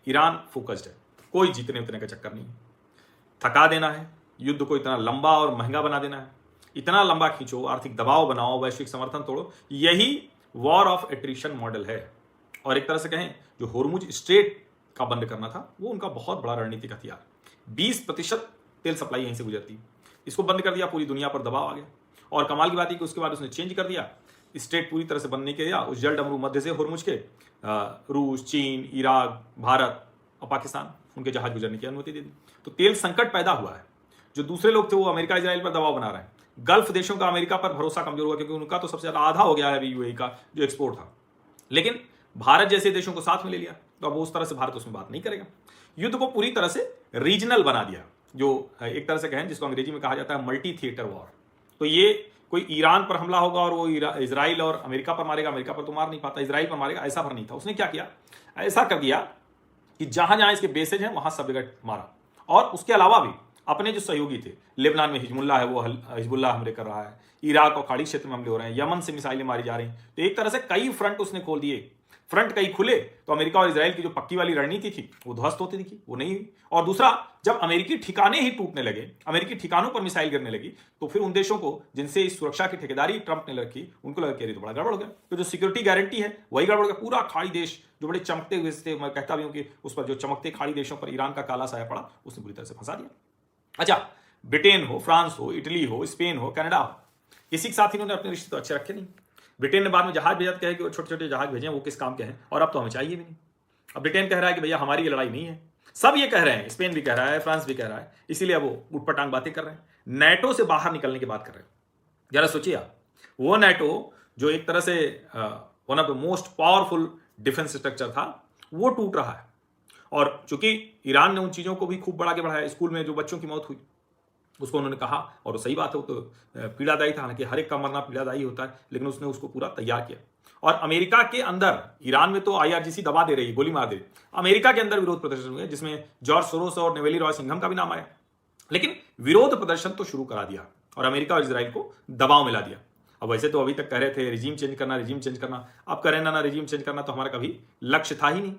Iran focused है, कोई जीतने उतने का चक्कर नहीं है। थका देना है, युद्ध को इतना लंबा और महंगा बना देना है, इतना लंबा खींचो, आर्थिक दबाव बनाओ, वैश्विक समर्थन तोड़ो, यही वॉर ऑफ एट्रिशन मॉडल है। और एक तरह से कहें, जो होर्मुज स्ट्रेट का बंद करना था, वो उनका बहुत बड़ा रणनीतिक हथियार। 20% तेल सप्लाई यहीं से गुजरती, इसको बंद कर दिया, पूरी दुनिया पर दबाव आ गया। और कमाल की बात है कि उसके बाद उसने चेंज कर दिया, स्ट्रेट पूरी तरह से बंद नहीं किया, उस जल डमरू मध्य से होर्मुज के रूस, चीन, इराक, भारत और पाकिस्तान, उनके जहाज गुजरने की अनुमति दे दी। तो तेल संकट पैदा हुआ है। जो दूसरे लोग थे वो अमेरिका इजराइल पर दबाव बना रहे हैं, गल्फ देशों का अमेरिका पर भरोसा कमजोर हुआ, क्योंकि उनका तो सबसे ज्यादा आधा हो गया है अभी यूएई का जो एक्सपोर्ट था। लेकिन भारत जैसे देशों को साथ में ले लिया, तो अब वो उस तरह से भारत उसमें बात नहीं करेगा। युद्ध को पूरी तरह से रीजनल बना दिया, जो एक तरह से कहें जिसको अंग्रेजी में कहा जाता है मल्टी थिएटर वॉर। तो ये कोई ईरान पर हमला होगा और वो इजराइल और अमेरिका पर मारेगा, अमेरिका पर तो मार नहीं पाता, इजराइल पर मारेगा, ऐसा भर नहीं था। उसने क्या किया, ऐसा कर दिया कि जहां जहां इसके बेसेज हैं वहां सब जगह मारा। और उसके अलावा भी अपने जो सहयोगी थे, लेबनान में हिजबुल्लाह है, वो हिजबुल्लाह हमले कर रहा है, इराक और खाड़ी क्षेत्र में हमले हो रहे हैं, यमन से मिसाइलें मारी जा रही हैं। तो एक तरह से कई फ्रंट उसने खोल दिए। फ्रंट कई खुले तो अमेरिका और इजराइल की जो पक्की वाली रणनीति थी वो ध्वस्त होती दिखी, वो नहीं हुई। और दूसरा, जब अमेरिकी ठिकाने ही टूटने लगे, अमेरिकी ठिकानों पर मिसाइल गिरने लगी, तो फिर उन देशों को जिनसे इस सुरक्षा की ठेकेदारी ट्रंप ने रखी, उनको लगा कि तो बड़ा गड़बड़ हो गया। तो जो सिक्योरिटी गारंटी है वही गड़बड़ हो गया। पूरा खाड़ी देश जो बड़े चमकते हुए थे, मैं कहता भी हूं कि उस पर जो चमकते खाड़ी देशों पर ईरान का काला साया पड़ा, उसने बुरी तरह से फंसा दिया। अच्छा, ब्रिटेन हो, फ्रांस हो, इटली हो, स्पेन हो, कनाडा हो, किसी के साथ इन्होंने अपने रिश्ते तो अच्छे रखे नहीं। ब्रिटेन ने बाद में जहाज भेजा, कहे कि वो छोटे छोटे जहाज भेजे, वो किस काम के हैं, और अब तो हमें चाहिए भी नहीं। अब ब्रिटेन कह रहा है कि भैया हमारी ये लड़ाई नहीं है। सब ये कह रहे हैं, स्पेन भी कह रहा है, फ्रांस भी कह रहा है, इसीलिए वो उठपटांग बातें कर रहे हैं, नेटो से बाहर निकलने की बात कर रहे हैं। जरा सोचिए आप, वो नेटो जो एक तरह से one of the most powerful defence structure था, वो टूट रहा है। और चूंकि ईरान ने उन चीजों को भी खूब बढ़ा के बढ़ाया, स्कूल में जो बच्चों की मौत हुई उसको उन्होंने कहा, और वो सही बात है, वो तो पीड़ादायी था, हालांकि हर एक का मरना पीड़ादायी होता है, लेकिन उसने उसको पूरा तैयार किया। और अमेरिका के अंदर, ईरान में तो आईआरजीसी दबा दे रही है, गोली मार दे रही, अमेरिका के अंदर विरोध प्रदर्शन हुए जिसमें जॉर्ज सोरोस और नेवेली रॉय सिंघम का भी नाम आया। लेकिन विरोध प्रदर्शन तो शुरू करा दिया और अमेरिका और इजराइल को दबाव में ला दिया। अब वैसे तो अभी तक कह रहे थे रिजीम चेंज करना, रिजीम चेंज करना, अब कह रहे ना रिजीम चेंज करना तो हमारा कभी लक्ष्य था ही नहीं।